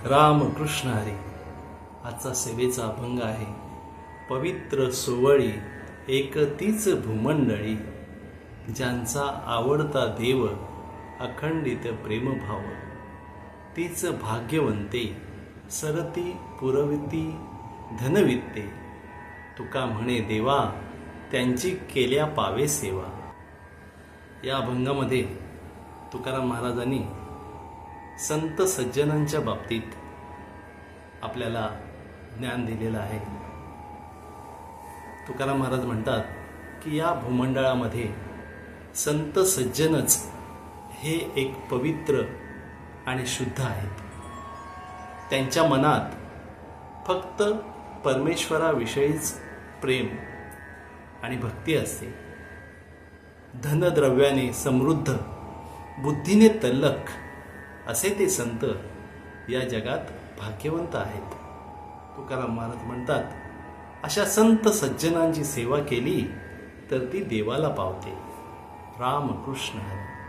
राम कृष्ण हरी. आजचा सेवेचा अभंग आहे. पवित्र सोवळी एक तीच भूमंडळी, ज्यांचा आवडता देव अखंडित प्रेमभाव. तीच भाग्यवंते सरती पुरविती धनवित्ते. तुका म्हणे देवा त्यांची केल्या पावे सेवा. या अभंगामध्ये तुकाराम महाराजांनी संत सज्जनांच्या बाबतीत आपल्याला ज्ञान दिलेलं आहे. तुकाराम महाराज म्हणतात की या भूमंडळामध्ये संत सज्जनच हे एक पवित्र आणि शुद्ध आहेत. त्यांच्या मनात फक्त परमेश्वराविषयीच प्रेम आणि भक्ती असते. धनद्रव्याने समृद्ध, बुद्धीने तल्लख असे ते संत या जगात भाग्यवंत आहेत. तुकाराम महाराज म्हणतात, अशा संत सज्जनांची सेवा केली तर ती देवाला पावते. राम कृष्ण हरी.